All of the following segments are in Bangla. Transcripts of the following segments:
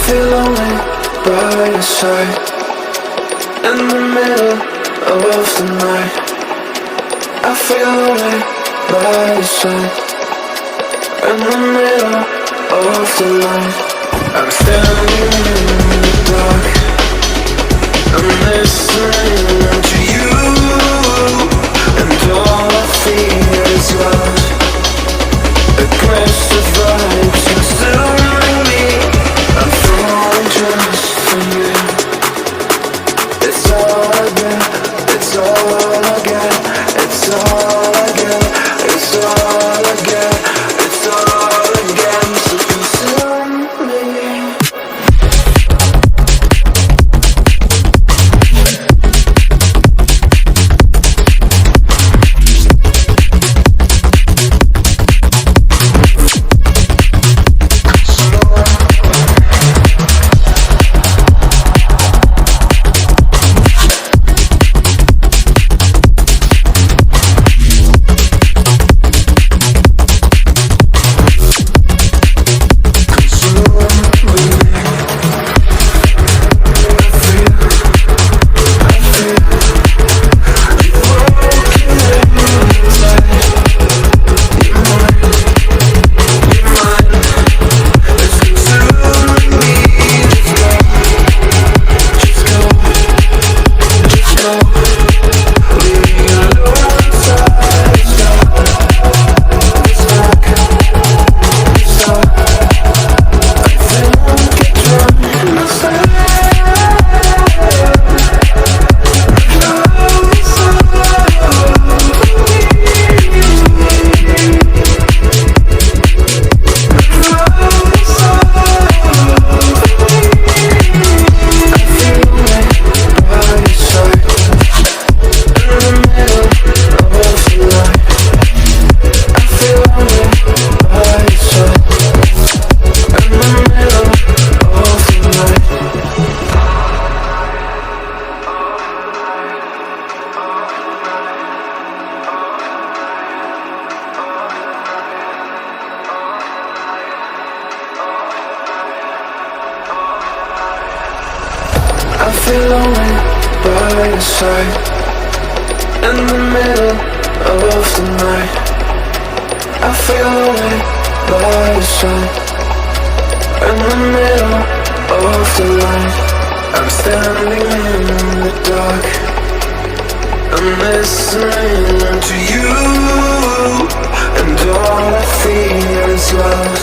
feel lonely by your side. In the middle of the night, I feel lonely by your side. In the middle of the night, I'm standing in the dark. I'm listening to you, and all I feel is love. Aggressive vibes consuming me. I'm falling just for you. It's all I get, it's all I get, it's all I get, it's all I get, it's all I get. So consume me. I feel lonely by your side. In the middle of the night, I feel lonely by your side. In the middle of the light, I'm standing in the dark. I'm listening to you, and all I feel is love.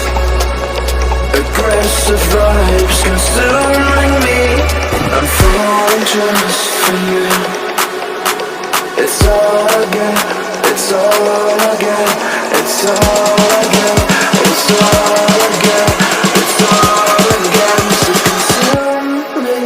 Aggressive vibes consuming me. I'm falling just for you. It's all I get, it's all I get, it's all I get, it's all I get, it's all I get. So consume me.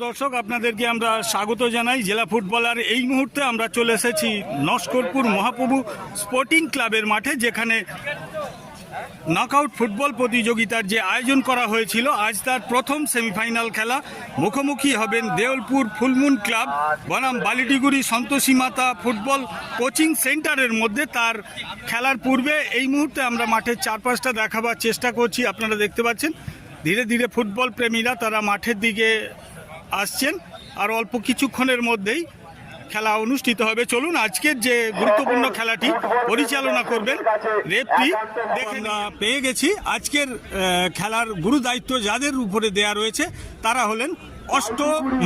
দর্শক, আপনাদেরকে আমরা স্বাগত জানাই। জেলা ফুটবলার এই মুহূর্তে আমরা চলে এসেছি নস্করপুর মহাপ্রভু স্পোর্টিং ক্লাবের মাঠে, যেখানে নকআউট ফুটবল প্রতিযোগিতার যে আয়োজন করা হয়েছিল, আজ তার প্রথম সেমিফাইনাল খেলা। মুখোমুখি হবেন দেওলপুর ফুলমুন ক্লাব বনাম বালিটিগুড়ি সন্তোষী মাতা ফুটবল কোচিং সেন্টারের মধ্যে। তার খেলার পূর্বে এই মুহূর্তে আমরা মাঠের চারপাশটা দেখাবার চেষ্টা করছি। আপনারা দেখতে পাচ্ছেন ধীরে ধীরে ফুটবল প্রেমীরা তারা মাঠের দিকে আসছেন, আর অল্প কিছুক্ষণের মধ্যেই খেলা অনুষ্ঠিত হবে। চলুন আজকের যে গুরুত্বপূর্ণ খেলাটি পরিচালনা করবেন রেফরি আমরা পেয়ে গেছি। আজকের খেলার গুরু দায়িত্ব যাদের উপরে দেয়া রয়েছে তারা হলেন অষ্ট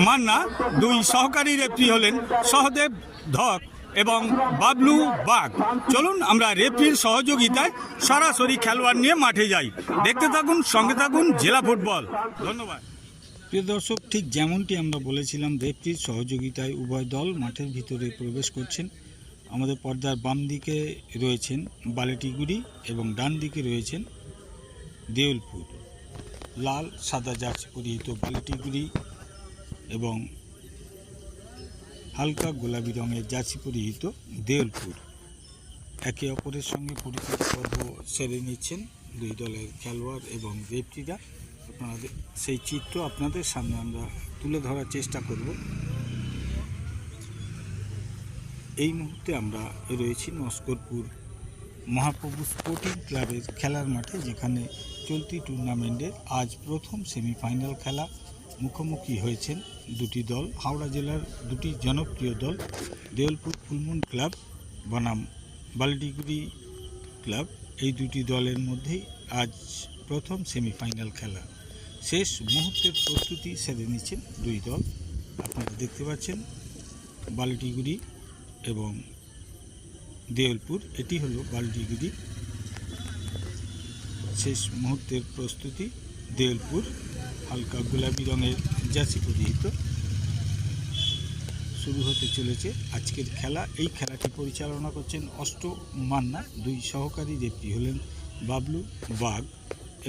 মান্না, দুই সহকারী রেফরি হলেন সহদেব ধক এবং বাবলু বাগ। চলুন আমরা রেফরির সহযোগিতায় সরাসরি খেলোয়াড় নিয়ে মাঠে যাই। দেখতে থাকুন, সঙ্গে থাকুন জেলা ফুটবল। ধন্যবাদ। প্রিয় দর্শক, ঠিক যেমনটি আমরা বলেছিলাম, রেফরির সহযোগিতায় উভয় দল মাঠের ভিতরে প্রবেশ করছেন। আমাদের পর্দার বাম দিকে রয়েছেন বালিটিগুড়ি এবং ডান দিকে রয়েছেন দেউলপুর। লাল সাদা জার্সি পরিহিত বালিটিগুড়ি এবং হালকা গোলাপি রঙের জার্সি পরিহিত দেউলপুর একে অপরের সঙ্গে পরিচিতি পর্ব সেরে নিচ্ছেন দুই দলের খেলোয়াড় এবং রেফরিরা। আপনাদের সেই চিত্র আপনাদের সামনে আমরা তুলে ধরার চেষ্টা করব। এই মুহূর্তে আমরা রয়েছি নস্করপুর মহাপ্রভু স্পোর্টিং ক্লাবের খেলার মাঠে, যেখানে চলতি টুর্নামেন্টের আজ প্রথম সেমিফাইনাল খেলা। মুখোমুখি হয়েছেন দুটি দল, হাওড়া জেলার দুটি জনপ্রিয় দল, দেওলপুর ফুলমুন ক্লাব বনাম বালিটিগুড়ি ক্লাব। এই দুটি দলের মধ্যেই আজ প্রথম সেমিফাইনাল খেলা। শেষ মুহূর্তের প্রস্তুতি সেরে নিচ্ছেন দুই দল। আপনারা দেখতে পাচ্ছেন বালিটিগুড়ি এবং দেওলপুর। এটি হলো বালিটিগুড়ি। শেষ মুহূর্তের প্রস্তুতি। দেওলপুর হালকা গোলাপি রঙের জার্সি পরিহিত। শুরু হতে চলেছে আজকের খেলা। এই খেলাটি পরিচালনা করছেন অষ্ট মান্না, দুই সহকারী রেফরি হলেন বাবলু বাগ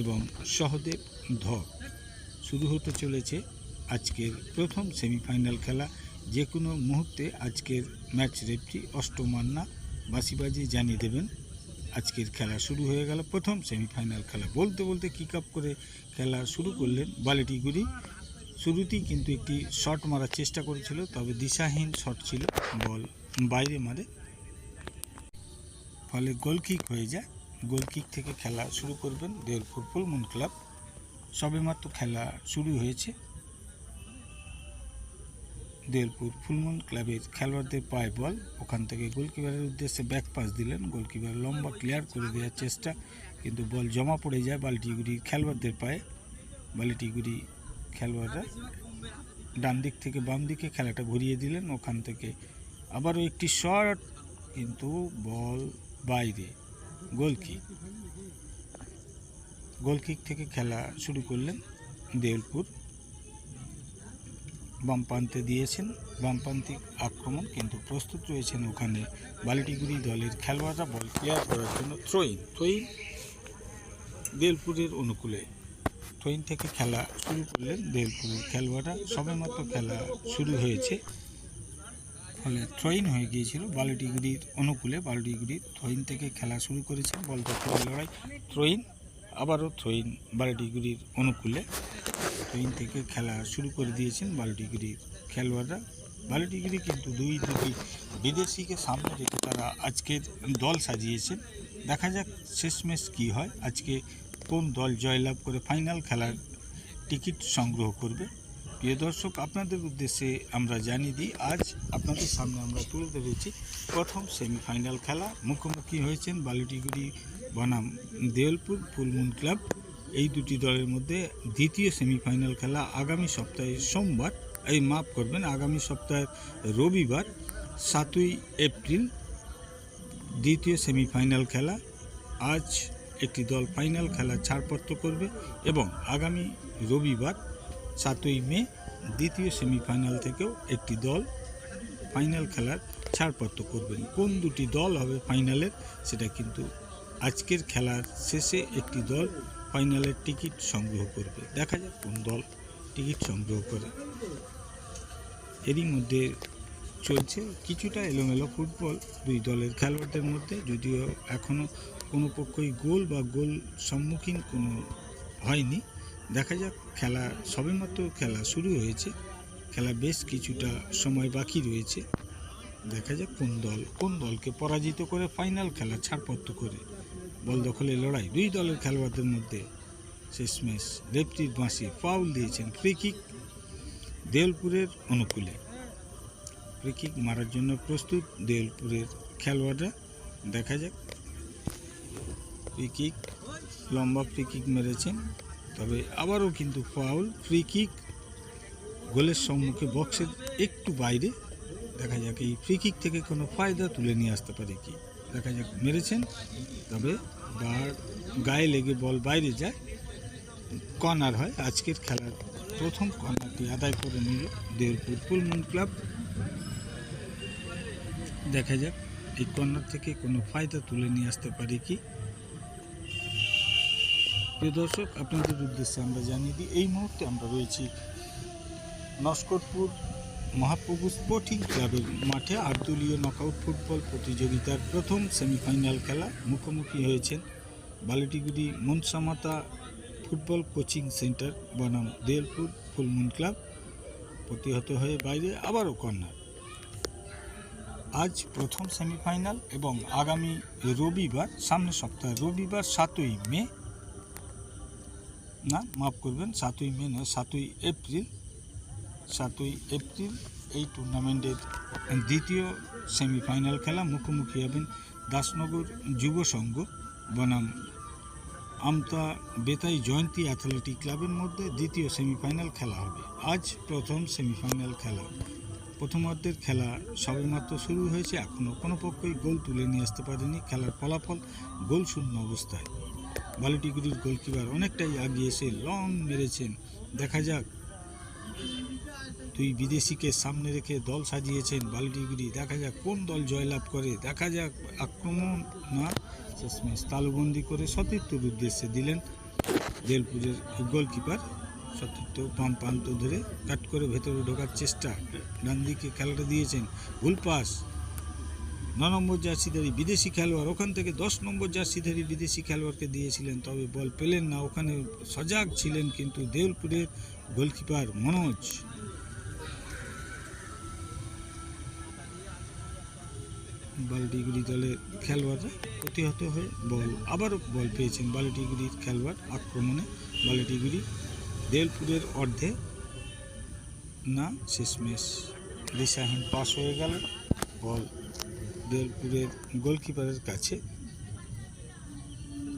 এবং সহদেব ধক। শুরু হতে চলেছে আজকের প্রথম সেমিফাইনাল খেলা। যে কোনো মুহূর্তে আজকের ম্যাচ রেফরি অষ্ট মান্না বাঁশি বাজিয়ে জানিয়ে দেবেন আজকের খেলা শুরু হয়ে গেল। প্রথম সেমিফাইনাল খেলা বলতে বলতে কিক আপ করে খেলা শুরু করলেন বালিটিগুড়ি। শুরুতেই কিন্তু একটি শট মারার চেষ্টা করেছিল, তবে দিশাহীন শট ছিল, বল বাইরে মারে, ফলে গোলকিক হয়ে যায়। গোলকিক থেকে খেলা শুরু করবেন দেওলপুর ফুলমুন ক্লাব। সবেমাত্র খেলা শুরু হয়েছে। দেওলপুর ফুলমুন ক্লাবের খেলোয়াড়দের পায়ে বল, ওখান থেকে গোলকিপারের উদ্দেশ্যে ব্যাক পাস দিলেন। গোলকিপার লম্বা ক্লিয়ার করে দেওয়ার চেষ্টা, কিন্তু বল জমা পড়ে যায় বালিটিগুড়ির খেলোয়াড়দের পায়ে। বালিটিগুড়ি খেলোয়াড়রা ডান দিক থেকে বাম দিকে খেলাটা ঘুরিয়ে দিলেন। ওখান থেকে আবারও একটি শট, কিন্তু বল বাইরে। গোলকিক থেকে খেলা শুরু করলেন দেওলপুর। বামপ্রান্তে দিয়েছেন, বামপ্রান্তিক আক্রমণ, কিন্তু প্রস্তুত রয়েছেন ওখানে বালিটিগুড়ি দলের খেলোয়াড়রা বল ক্লিয়ার করার জন্য। থ্রোইন দেওলপুরের অনুকূলে। থ্রোইন থেকে খেলা শুরু করলেন দেওলপুরের খেলোয়াড়রা। সবেমাত্র খেলা শুরু হয়েছে, ফলে থ্রোইন হয়ে গিয়েছিল বালিটিগুড়ির অনুকূলে। বালিটিগুড়ির থ্রোইন থেকে খেলা শুরু করেছেন, বল দখলের লড়াই। থ্রোইন, আবারও থ্রোইন বালিটিগুড়ির অনুকূলে। থ্রোইন থেকে খেলা শুরু করে দিয়েছেন বালিটিগুড়ির খেলোয়াড়রা। বালিটিগুড়ি কিন্তু দুটি বিদেশিকে সামনে রেখে তারা আজকের দল সাজিয়েছেন। দেখা যাক শেষমেশ কী হয়, আজকে কোন দল জয়লাভ করে ফাইনাল খেলার টিকিট সংগ্রহ করবে। প্রিয় দর্শক, আপনাদের উদ্দেশ্যে আমরা জানিয়ে দিই, আজ আপনাদের সামনে আমরা তুলে ধরেছি প্রথম সেমিফাইনাল খেলা। মুখোমুখি হয়েছেন বালিটিগুড়ি বনাম দেওলপুর ফুলমুন ক্লাব। এই দুটি দলের মধ্যে দ্বিতীয় সেমিফাইনাল খেলা আগামী সপ্তাহে সোমবার, আগামী সপ্তাহের রবিবার 7ই এপ্রিল দ্বিতীয় সেমিফাইনাল খেলা। আজ একটি দল ফাইনাল খেলা ছাড়পত্র করবে এবং আগামী রবিবার 7ই মে দ্বিতীয় সেমিফাইনাল থেকেও একটি দল ফাইনাল খেলার ছাড়পত্র করবেন। কোন দুটি দল হবে ফাইনালের, সেটা কিন্তু আজকের খেলার শেষে একটি দল ফাইনালের টিকিট সংগ্রহ করবে। দেখা যাক কোন দল টিকিট সংগ্রহ করে। এরই মধ্যে চলছে কিছুটা এলোমেলো ফুটবল দুই দলের খেলোয়াড়দের মধ্যে, যদিও এখনও কোনো পক্ষই গোল বা গোল সম্মুখীন কোনো হয়নি। দেখা যাক, খেলা সবেমাত্র খেলা শুরু হয়েছে, খেলা বেশ কিছুটা সময় বাকি রয়েছে। দেখা যাক কোন দলকে পরাজিত করে ফাইনাল খেলা ছাড়পত্র করে বল দখলে লড়াই দুই দলের খেলোয়াড়দের মধ্যে। শেষমেশ রেফরির বাঁশি ফাউল দিয়েছেন, ফ্রি কিক দেউলপুরের অনুকূলে। ফ্রি কিক মারার জন্য প্রস্তুত দেউলপুরের খেলোয়াড়রা। দেখা যাক, ফ্রি কিক, লম্বা ফ্রি কিক মেরেছেন, তবে আবারও কিন্তু ফাউল। ফ্রি কিক গোলের সম্মুখে, বক্সের একটু বাইরে। দেখা যাক এই ফ্রি কিক থেকে কোনো ফায়দা তুলে নিয়ে আসতে পারে কি। দেখা যাক, মেরেছেন, তবে গায়ে লেগে বল বাইরে যায়, কর্নার হয়। আজকের খেলার প্রথম কর্নারটি আদায় করে নিল দেউলপুর ফুলমুন ক্লাব। দেখা যাক এই কর্নার থেকে কোনো ফায়দা তুলে নিয়ে আসতে পারে কি। প্রিয় দর্শক, আপনাদের উদ্দেশ্যে আমরা জানিয়ে দিই, এই মুহূর্তে আমরা রয়েছি নস্করপুর মহাপ্রভু স্পোর্টিং ক্লাবের মাঠে। 8 দলীয় নকআউট ফুটবল প্রতিযোগিতার প্রথম সেমিফাইনাল খেলা মুখোমুখি হয়েছেন বালিটিগুড়ি মনসামাতা ফুটবল কোচিং সেন্টার বনাম দেউলপুর ফুলমুন ক্লাব। প্রতিহত হয়ে বাইরে আবারও কর্নার। আজ প্রথম সেমিফাইনাল এবং আগামী রবিবার, সামনের সপ্তাহে রবিবার 7ই মে, না মাফ করবেন, 7ই মে নয়, 7ই এপ্রিল এই টুর্নামেন্টের দ্বিতীয় সেমিফাইনাল খেলা। মুখোমুখি হবেন দাসনগর যুব সংঘ বনাম আমতা বেতাই জয়ন্তী অ্যাথলেটিক ক্লাবের মধ্যে দ্বিতীয় সেমিফাইনাল খেলা হবে। আজ প্রথম সেমিফাইনাল খেলা। প্রথমার্ধের খেলা সবেমাত্র শুরু হয়েছে, এখনও কোনো পক্ষই গোল তুলে নিয়ে আসতে পারেনি। খেলার ফলাফল গোল শূন্য অবস্থায়। বালিটিগুড়ির গোলকিপার অনেকটাই আগিয়ে এসে লং মেরেছেন। দেখা যাক, দুই বিদেশিকে সামনে রেখে দল সাজিয়েছেন বালিটিগুড়ি। দেখা যাক কোন দল জয়লাভ করে। দেখা যাক, আক্রমণ না, শেষমেশ তালুবন্দি করে সতীর্থর উদ্দেশ্যে দিলেন দেউলপুরের গোলকিপার। সতীর্থ বাম প্রান্ত ধরে কাট করে ভেতরে ঢোকার চেষ্টা, ডান দিকে খেলাটা দিয়েছেন, ভুল পাস। 9 নম্বর জার্সিধারী বিদেশি খেলোয়াড়, ওখান থেকে 10 নম্বর জার্সিধারী বিদেশি খেলোয়াড়কে দিয়েছিলেন, তবে বল পেলেন না। ওখানে সজাগ ছিলেন কিন্তু দেউলপুরের গোলকিপার মনোজ। বালিটিগুড়ি দলের খেলোয়াড়রা প্রতিহত হয়ে আবারও বল পেয়েছেন বালিটিগুড়ির খেলোয়াড়। আক্রমণে বালিটিগুড়ি দেউলপুরের অর্ধে না, শেষমেশ দিশাহীন পাস হয়ে গেল। বল দেউলপুরের গোলকিপারের কাছে,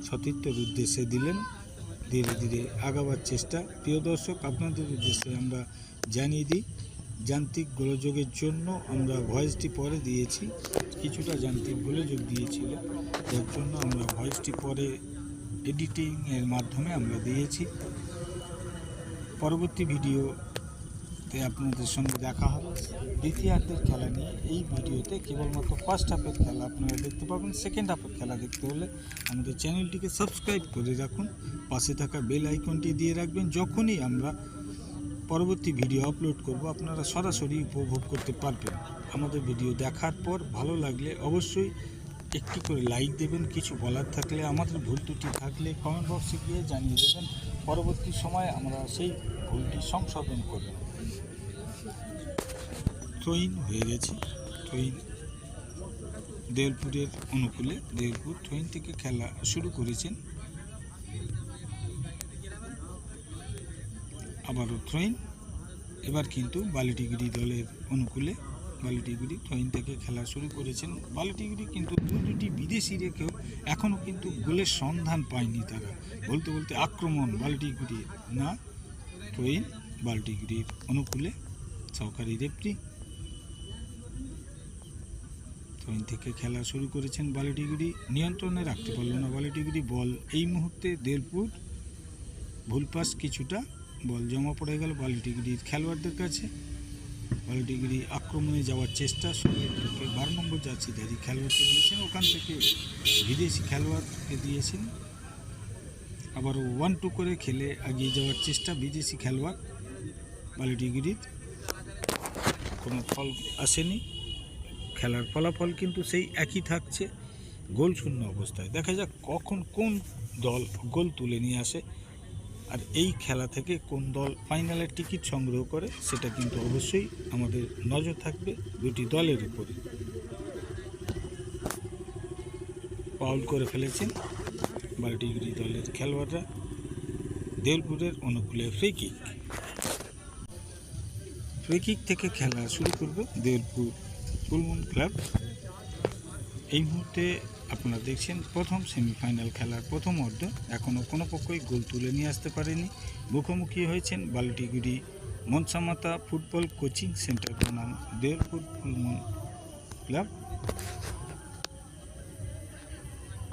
সতীর্থর উদ্দেশ্যে দিলেন। ধীরে ধীরে আগাবার চেষ্টা। প্রিয় দর্শক, আপনাদের উদ্দেশ্যে আমরা জানিয়ে দিই, যান্ত্রিক গোলযোগের জন্য আমরা ভয়েসটি পরে দিয়েছি। কিছুটা যান্ত্রিক গোলযোগ দিয়েছিল, যার জন্য আমরা ভয়েসটি পরে এডিটিংয়ের মাধ্যমে আমরা দিয়েছি। পরবর্তী ভিডিওতে আপনাদের সঙ্গে দেখা হবে দ্বিতীয়ার্ধের খেলা নিয়ে। এই ভিডিওতে কেবলমাত্র ফার্স্ট হাফের খেলা আপনারা দেখতে পাবেন। সেকেন্ড হাফের খেলা দেখতে হলে আমাদের চ্যানেলটিকে সাবস্ক্রাইব করে রাখুন, পাশে থাকা বেল আইকনটি দিয়ে রাখবেন। যখনই আমরা পরবর্তী ভিডিও আপলোড করব আপনারা সরাসরি উপভোগ করতে পারবেন। আমাদের ভিডিও দেখার পর ভালো লাগলে অবশ্যই একটি করে লাইক দেবেন। কিছু বলার থাকলে, আমাদের ভুল ত্রুটি থাকলে কমেন্ট বক্সে গিয়ে জানিয়ে দেবেন। পরবর্তী সময়ে আমরা সেই ভুলটি সংশোধন করব। থ্রোইন হয়ে গেছে, থ্রোইন দেউলপুরের অনুকূলে। দেউলপুর থ্রোইন থেকে খেলা শুরু করেছেন। আবারও থ্রোইন, এবার কিন্তু বালিটিগুড়ি দলের অনুকূলে। বালিটিগুড়ি থ্রোইন থেকে খেলা শুরু করেছেন। বালিটিগুড়ি কিন্তু দুটি বিদেশি রেখেও এখনও কিন্তু গোলের সন্ধান পায়নি তারা। বলতে বলতে আক্রমণ বালিটিগুড়ির, না, থ্রোইন বালিটিগুড়ির অনুকূলে। সহকারী রেফরি। থ্রোইন থেকে খেলা শুরু করেছেন বালিটিগুড়ি, নিয়ন্ত্রণে রাখতে পারল না বালিটিগুড়ি। বল এই মুহূর্তে দেউলপুর, ভুল পাস কিছুটা, বল জমা পড়ে গেল বালিটিগুড়ির খেলোয়াড়দের কাছে। বালিটিগুড়ি আক্রমণে যাওয়ার চেষ্টা, 12 নম্বর জার্সিধারী খেলোয়াড়কে দিয়েছেন, ওখান থেকে বিদেশি খেলোয়াড়কে দিয়েছেন। আবারও 1-2 করে খেলে এগিয়ে যাওয়ার চেষ্টা বিদেশি খেলোয়াড় বালিটিগুড়ির। কোনো ফল আসেনি, খেলার ফলাফল কিন্তু সেই একই থাকছে, গোল শূন্য অবস্থায়। দেখা যাক কখন কোন দল গোল তুলে নিয়ে আসে, আর এই খেলা থেকে কোন দল ফাইনালের টিকিট সংগ্রহ করে সেটা কিন্তু অবশ্যই আমাদের নজর থাকবে দুটি দলের উপরে। ফাউল করে ফেলেছেন বাল্টিগিরি দলের খেলোয়াড়রা। দেউলপুরের অনুকূলে ফ্রি কিক থেকে খেলা শুরু করবে দেউলপুর ফুলমুন ক্লাব। এই মুহূর্তে আপনারা দেখছেন প্রথম সেমিফাইনাল খেলার প্রথম অর্ধ। এখনও কোনো পক্ষই গোল তুলে নিয়ে আসতে পারেনি। মুখোমুখি হয়েছেন বাল্টিগিরি মনসামাতা ফুটবল কোচিং সেন্টার বনাম দেউলপুর ফুলমুন ক্লাব।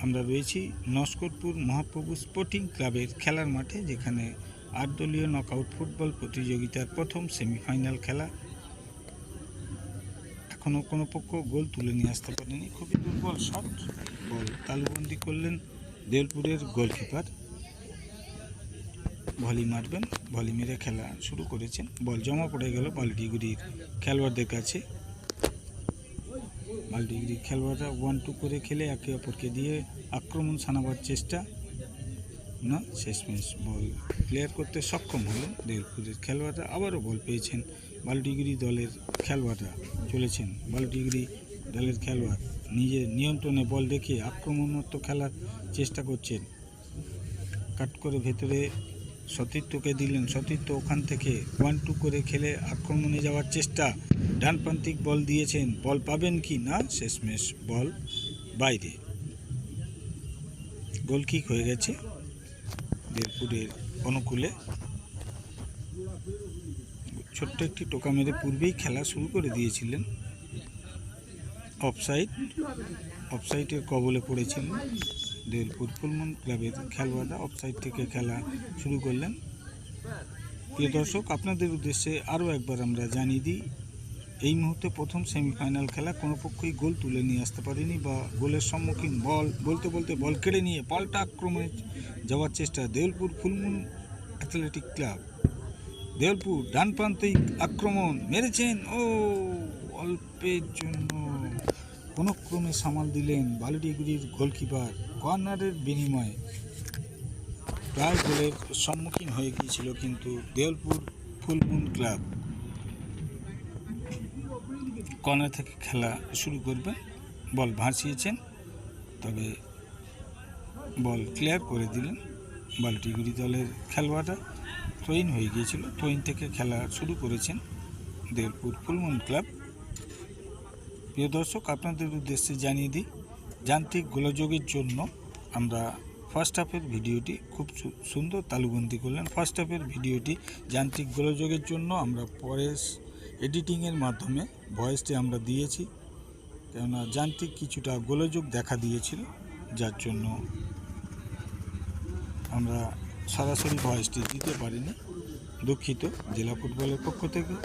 আমরা রয়েছি নস্করপুর মহাপ্রভু স্পোর্টিং ক্লাবের খেলার মাঠে, যেখানে 8 দলীয় নকআউট ফুটবল প্রতিযোগিতার প্রথম সেমিফাইনাল খেলা। এখনও কোনো পক্ষ গোল তুলে নিয়ে আসতে পারেনি। খুবই দুর্বল শট, বল তালুবন্দি করলেন দেউলপুরের গোলকিপার। ভলি মারবেন, ভলি মেরে খেলা শুরু করেছেন। বল জমা পড়ে গেল বাল্টিগিরির খেলোয়াড়দের কাছে। বাল্টিগিরি খেলোয়াড়রা 1-2 করে খেলে একে অপরকে দিয়ে আক্রমণ সানাবার চেষ্টা, না শেষমেশ বল ক্লিয়ার করতে সক্ষম হলেন দেউলপুরের খেলোয়াড়রা। আবারও বল পেয়েছেন বাল্টিগিরি দলের খেলোয়াড়রা। চলেছেন বাল্টিগিরি দলের খেলোয়াড় নিজের নিয়ন্ত্রণে বল দেখিয়ে আক্রমণাত্মক খেলার চেষ্টা করছেন। কাট করে ভেতরে সতীর্থকে দিলেন, সতীর্থ ওখান থেকে 1-2 করে খেলে আক্রমণে যাওয়ার চেষ্টা। ডানপ্রান্তিক বল দিয়েছেন, বল পাবেন কি না, শেষমেশ বল বাইরে। গোল কিক হয়ে গেছে দেউলপুরের অনুকূলে। ছোট্ট একটি টোকা মেরে পূর্বেই খেলা শুরু করে দিয়েছিলেন। অফসাইডের কবলে পড়েছিলেন দেউলপুর ফুলমুন ক্লাবের খেলোয়াড়রা। অফসাইড থেকে খেলা শুরু করলেন। প্রিয় দর্শক, আপনাদের উদ্দেশ্যে আরও একবার আমরা জানিয়ে দিই, এই মুহূর্তে প্রথম সেমিফাইনাল খেলা, কোনো পক্ষই গোল তুলে নিয়ে আসতে পারেনি বা গোলের সম্মুখীন। বলতে বল কেড়ে নিয়ে পাল্টা আক্রমণে যাওয়ার চেষ্টা Deulpur full moon athletic club. Deulpur ডান প্রান্তিক আক্রমণ মেরেছেন, ও অল্পের জন্য কোনোক্রমে সামাল দিলেন বাল্টিগিরির গোলকিপার। কর্নারের বিনিময়ে প্রায় গোলের সম্মুখীন হয়ে গিয়েছিল কিন্তু দেউলপুর ফুলমুন ক্লাব। কর্নার থেকে খেলা শুরু করবে। বল ভাসিয়েছেন, তবে বল ক্লিয়ার করে দিলেন বাল্টিগিরি দলের খেলোয়াড়রা। থ্রোইন হয়ে গিয়েছিল, থ্রোইন থেকে খেলা শুরু করেছেন দেউলপুর ফুলমুন ক্লাব। প্রিয় দর্শক, আপনাদের উদ্দেশ্যে জানিয়ে দিই, যান্ত্রিক গোলযোগের জন্য আমরা ফার্স্ট হাফের ভিডিওটি খুব সুন্দর তালুবন্দি করলেন। ফার্স্ট হাফের ভিডিওটি যান্ত্রিক গোলযোগের জন্য আমরা পরে এডিটিংয়ের মাধ্যমে ভয়েসটি আমরা দিয়েছি, কেননা যান্ত্রিক কিছুটা গোলযোগ দেখা দিয়েছিল, যার জন্য আমরা সরাসরি ভয়েসটি দিতে পারিনি। দুঃখিত জেলা ফুটবলের পক্ষ থেকে।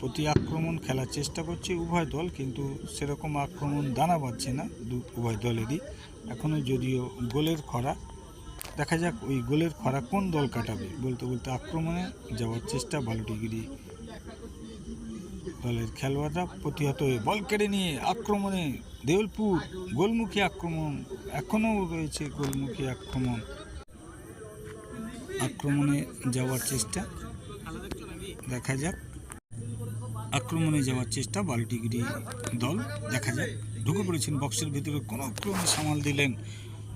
প্রতি আক্রমণ খেলার চেষ্টা করছে উভয় দল, কিন্তু সেরকম আক্রমণ দানা বাঁধছে না উভয় দলেরই এখনও, যদিও গোলের খরা। দেখা যাক ওই গোলের খরা কোন দল কাটাবে। বলতে আক্রমণে যাওয়ার চেষ্টা বাল্টিগিরি দলের খেলোয়াড়রা। প্রতিহত হয়ে বল কেড়ে নিয়ে আক্রমণে দেউলপুর গোলমুখী আক্রমণ, এখনও রয়েছে গোলমুখী আক্রমণে যাওয়ার চেষ্টা। দেখা যাক আক্রমণে যাওয়ার চেষ্টা বাল্টিগিরি দল। দেখা যাক, ঢুকে পড়েছেন বক্সের ভিতরে, কোনো ক্রমে সামাল দিলেন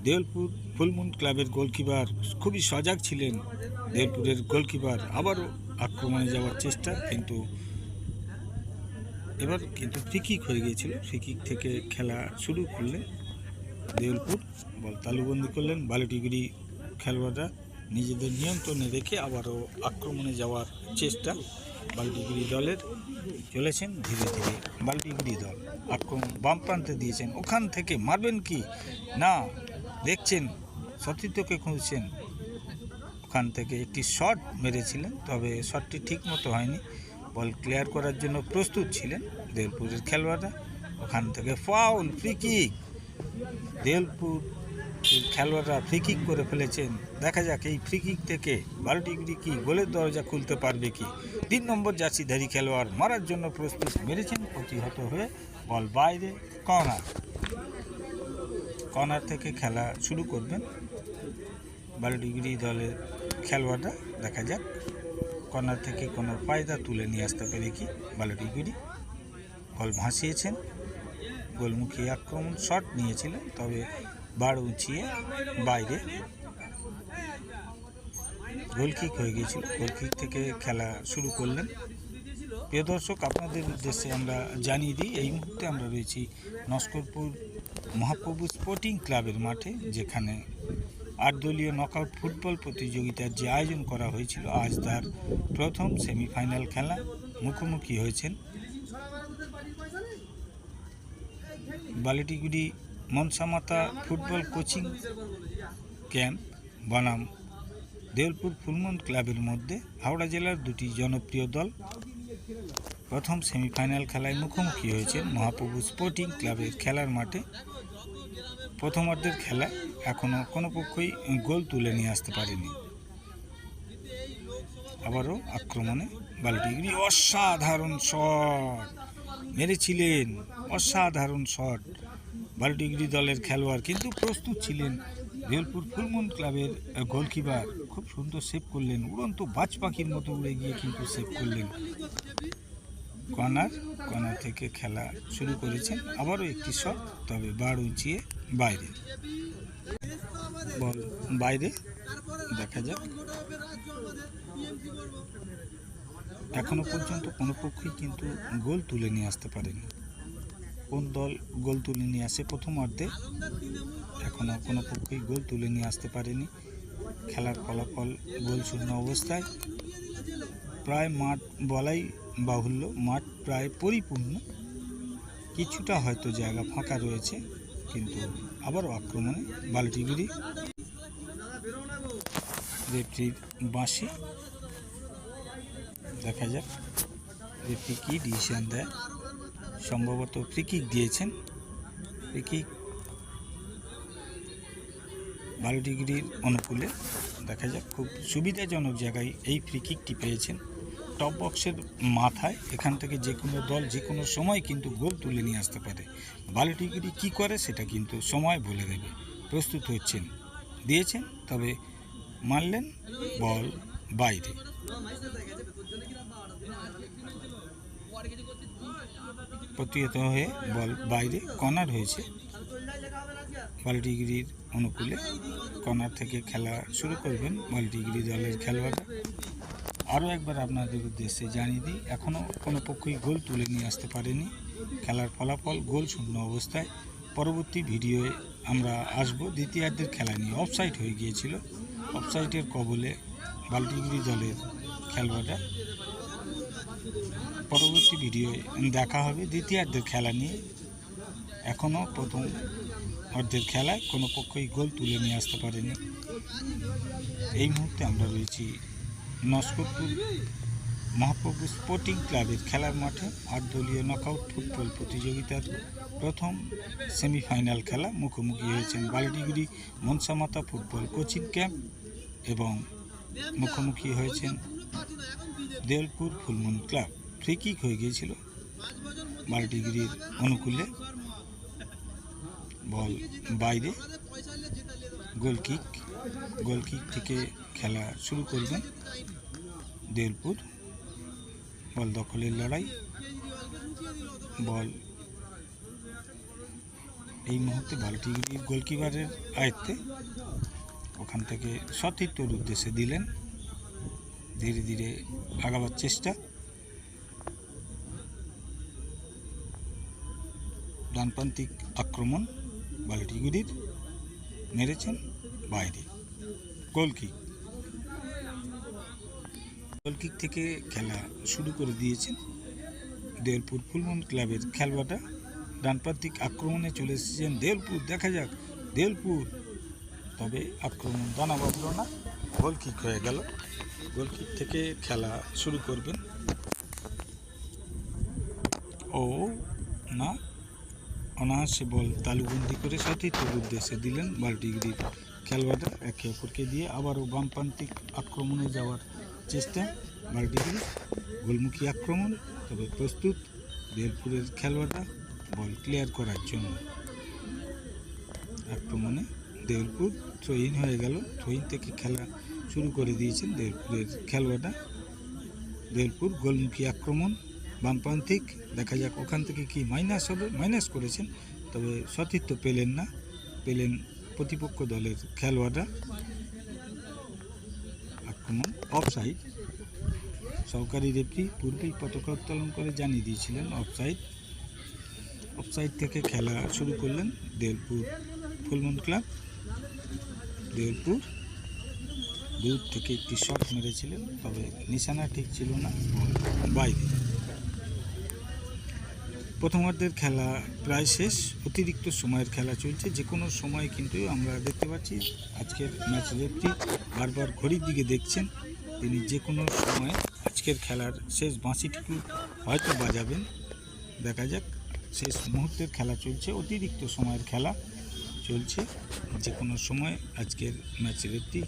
দেউলপুর ফুলমুন ক্লাবের গোলকিপার। খুবই সজাগ ছিলেন দেউলপুরের গোলকিপার। আবারও আক্রমণে যাওয়ার চেষ্টা, কিন্তু এবার ফ্রি কিক হয়ে গিয়েছিল। ফ্রি কিক থেকে খেলা শুরু করলেন দেউলপুর। বল তালুবন্দি করলেন বাল্টিগিরি খেলোয়াড়রা। নিজেদের নিয়ন্ত্রণে রেখে আবারও আক্রমণে যাওয়ার চেষ্টা বাল্টিগিরি দলের। চলেছেন ধীরে ধীরে বাল্টিগিরি দল। আক্রমণ বাম প্রান্তে দিয়েছেন, ওখান থেকে মারবেন কি না, দেখছেন সতীর্থকে খুঁজছেন। ওখান থেকে একটি শট মেরেছিলেন, তবে শটটি ঠিক মতো হয়নি। বল ক্লিয়ার করার জন্য প্রস্তুত ছিলেন দেউলপুরের খেলোয়াড়রা। ওখান থেকে ফাউল, ফ্রি কিক। দেউলপুর এই খেলোয়াড়রা ফ্রি কিক করে ফেলেছেন। দেখা যাক এই ফ্রি কিক থেকে 12 ডিগ্রি কি গোলের দরজা খুলতে পারবে কি। 3 নম্বর জার্সিধারী খেলোয়াড় মারার জন্য প্রস্তুত, মেরেছেন, প্রতিহত হয়ে বল বাইরে। কর্নার, কর্নার থেকে খেলা শুরু করবেন 12 ডিগ্রি দলের খেলোয়াড়রা। দেখা যাক কর্নার থেকে কোনো ফায়দা তুলে নিয়ে আসতে পারে কি 12 ডিগ্রি। বল ভাসিয়েছেন, গোলমুখী আক্রমণ, শট নিয়েছিলেন, তবে বাড় উঁচিয়ে বাইরে। গোলকিক হয়ে গিয়েছিল, গোলকিক থেকে খেলা শুরু করলেন। প্রিয় দর্শক, আপনাদের উদ্দেশ্যে আমরা জানিয়ে দিই, এই মুহূর্তে আমরা রয়েছি নস্করপুর মহাপ্রভু স্পোর্টিং ক্লাবের মাঠে, যেখানে 8 দলীয় নকআউট ফুটবল প্রতিযোগিতার যে আয়োজন করা হয়েছিল, আজ তার প্রথম সেমিফাইনাল খেলা। মুখোমুখি হয়েছেন বালিটিগুড়ি মনসামাতা ফুটবল কোচিং ক্যাম্প বনাম দেউলপুর ফুলমন্দ ক্লাবের মধ্যে হাওড়া জেলার দুটি জনপ্রিয় দল। প্রথম সেমিফাইনাল খেলায় মুখোমুখি হয়েছেন মহাপ্রভু স্পোর্টিং ক্লাবের খেলার মাঠে। প্রথমার্ধের খেলা এখনও কোনো পক্ষই গোল তুলে নিয়ে আসতে পারেনি। আবারও আক্রমণে বালিটিগুড়ি, অসাধারণ শট মেরেছিলেন, অসাধারণ শট। 12 ডিগ্রি দলের খেলোয়াড় কিন্তু প্রস্তুত ছিলেন। দেউলপুর ফুলমন্দ ক্লাবের গোলকিপার খুব সুন্দর সেভ করলেন, উড়ন্ত বাজ পাখির মতো উড়ে গিয়ে কিন্তু সেভ করলেন। কর্নার, কর্নার থেকে খেলা শুরু করেছেন, আবারও একটি শট, তবে বাড় উঁচিয়ে বাইরে। বল বাইরে, দেখা যাক। এখনো পর্যন্ত কোনো পক্ষই কিন্তু গোল তুলে নিয়ে আসতে পারেনি। কোন দল গোল তুলে নিয়ে আসে প্রথমার্ধে, এখনো কোনো পক্ষই গোল তুলে নিয়ে আসতে পারেনি। খেলার ফলাফল গোল শূন্য অবস্থায়। প্রায় মাঠ বলাই বাহুল্য, মাঠ প্রায় পরিপূর্ণ, কিছুটা হয়তো জায়গা ফাঁকা রয়েছে। কিন্তু আবারও আক্রমণে বালিটিগুড়ি, রেফরির বাঁশি। দেখা যাক রেফরি কি ডিসিশন দেয়। সম্ভবত ফ্রি কিক দিয়েছেন, ফ্রি কিক 12 ডিগ্রির অনুকূলে। দেখা যাক, খুব সুবিধাজনক জায়গায় এই ফ্রি কিকটি পেয়েছেন, টপ বক্সের মাথায়। এখান থেকে যে কোনো দল যে কোনো সময় কিন্তু গোল তুলে নিয়ে আসতে পারে। 12 ডিগ্রি কী করে সেটা কিন্তু সময় বলে দেবে। প্রস্তুত হচ্ছেন, দিয়েছেন, তবে মারলেন, বল বাইরে। প্রতিহত হয়ে বল বাইরে। কর্নার হয়েছে 12 ডিগ্রির অনুকূলে। কর্নার থেকে খেলা শুরু করবেন 12 ডিগ্রি দলের খেলোয়াড়রা। আরও একবার আপনাদের উদ্দেশ্যে জানিয়ে দিই, এখনও কোনো পক্ষই গোল তুলে নিয়ে আসতে পারেনি। খেলার ফলাফল গোল শূন্য অবস্থায়। পরবর্তী ভিডিওয়ে আমরা আসব দ্বিতীয়ার্ধের খেলা নিয়ে। অফসাইড হয়ে গিয়েছিল, অফসাইডের কবলে 12 ডিগ্রি দলের খেলোয়াড়রা। পরবর্তী ভিডিওয়ে দেখা হবে দ্বিতীয়ার্ধের খেলা নিয়ে। এখনও প্রথম অর্ধের খেলায় কোনো পক্ষই গোল তুলে নিয়ে আসতে পারেনি। এই মুহূর্তে আমরা রয়েছি নস্করপুর মহাপ্রভু স্পোর্টিং ক্লাবের খেলার মাঠে। 8 দলীয় নকআউট ফুটবল প্রতিযোগিতার প্রথম সেমিফাইনাল খেলা। মুখোমুখি হয়েছেন বালিটিগুড়ি মনসামাতা ফুটবল কোচিং ক্যাম্প এবং মুখোমুখি হয়েছেন দেউলপুর ফুলমন্দ ক্লাব। ফ্রি কিক হয়ে গিয়েছিল 12 ডিগ্রির অনুকূলে, বল বাইরে। গোলকিক, গোলকিক থেকে খেলা শুরু করবেন দেউলপুর। বল দখলের লড়াই, বল এই মুহূর্তে 12 ডিগ্রির গোলকিপারের আয়ত্তে। ওখান থেকে সতীর্থর উদ্দেশ্যে দিলেন, ধীরে ধীরে আগাবার চেষ্টা। ডানপ্রান্তিক আক্রমণ 12 ডিগ্রির, মেরেছেন বাইরে। গোলকিক, গোলকিক থেকে খেলা শুরু করে দিয়েছেন দেউলপুর ফুলমন্দ ক্লাবের খেলোয়াড়রা। ডানপ্রান্তিক আক্রমণে চলে এসেছেন দেউলপুর। দেখা যাক দেউলপুর, তবে আক্রমণ দানা বাঁধল না, গোলকিক হয়ে গেল। গোলকিক থেকে খেলা শুরু করবেন। ও না, অনায়াসে বল তালুবন্দি করে সতীর্থের উদ্দেশ্যে দিলেন বাল্টিগিরির খেলোয়াড়রা একে অপরকে দিয়ে আবারও বামপ্রান্তিক আক্রমণে যাওয়ার চেষ্টা বাল্টিগিরি গোলমুখী আক্রমণ, তবে প্রস্তুত দেলপুরের খেলোয়াড়রা বল ক্লিয়ার করার জন্য। আক্রমণে দেউলপুর থ্রোইন হয়ে গেল, থ্রোইন থেকে খেলা শুরু করে দিয়েছেন দেউলপুরের খেলোয়াড়রা। দেউলপুর গোলমুখী আক্রমণ বামপ্রান্তিক, দেখা যাক ওখান থেকে কি মাইনাস হবে। মাইনাস করেছেন, তবে সতীর্থ পেলেন না, পেলেন প্রতিপক্ষ দলের খেলোয়াড়রা। আক্রমণ অফসাইড, সহকারী রেফারি পূর্বেই পতাকা উত্তোলন করে জানিয়ে দিয়েছিলেন অফসাইড। অফসাইড থেকে খেলা শুরু করলেন দেউলপুর ফুলমন ক্লাব। দেউলপুর দূর থেকে একটি শট মেরেছিলেন, তবে নিশানা ঠিক ছিল না, বাইরে। প্রথমার্ধের খেলা প্রায় শেষ, অতিরিক্ত সময়ের খেলা চলছে। যে কোনো সময় কিন্তু আমরা দেখতে পাচ্ছি আজকের ম্যাচ রেফারি বারবার ঘড়ির দিকে দেখছেন, তিনি যে কোনো সময় আজকের খেলার শেষ বাঁশিটুকু হয়তো বাজাবেন। দেখা যাক, শেষ মুহূর্তের খেলা চলছে, অতিরিক্ত সময়ের খেলা চলছে। যে কোনো সময় আজকের ম্যাচ রেফারি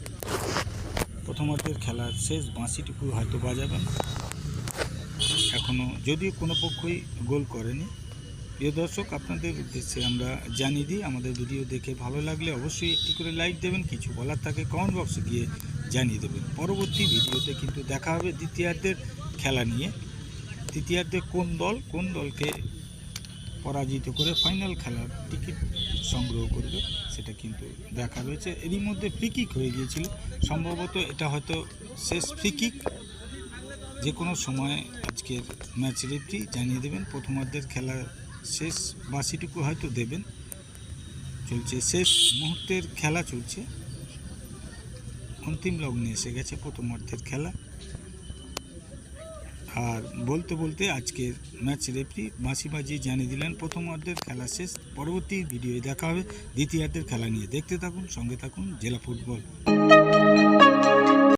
প্রথমার্ধের খেলার শেষ বাঁশিটুকু হয়তো বাজাবেন। এখনও যদিও কোনো পক্ষই গোল করেনি। প্রিয় দর্শক, আপনাদের উদ্দেশ্যে আমরা জানিয়ে দিই, আমাদের ভিডিও দেখে ভালো লাগলে অবশ্যই একটি করে লাইক দেবেন, কিছু বলার থাকে কমেন্ট বক্সে গিয়ে জানিয়ে দেবেন। পরবর্তী ভিডিওতে কিন্তু দেখা হবে দ্বিতীয়ার্ধের খেলা নিয়ে। তৃতীয়ার্ধে কোন দলকে পরাজিত করে ফাইনাল খেলার টিকিট সংগ্রহ করবে সেটা কিন্তু দেখা রয়েছে। এরই মধ্যে ফ্রি কিক হয়ে গিয়েছিল, সম্ভবত এটা হয়তো শেষ ফ্রি কিক। যে কোনো সময় আজকের ম্যাচ রেফারি জানিয়ে দেবেন, প্রথমার্ধের খেলার শেষ বাঁশিটুকু হয়তো দেবেন। চলছে শেষ মুহূর্তের খেলা চলছে, অন্তিম লগ্নে এসে গেছে প্রথমার্ধের খেলা। আর বলতে বলতে আজকের ম্যাচ রেফারি বাঁশি বাজিয়ে জানিয়ে দিলেন প্রথমার্ধের খেলা শেষ। পরবর্তী ভিডিওয়ে দেখা হবে দ্বিতীয়ার্ধের খেলা নিয়ে। দেখতে থাকুন, সঙ্গে থাকুন জেলা ফুটবল।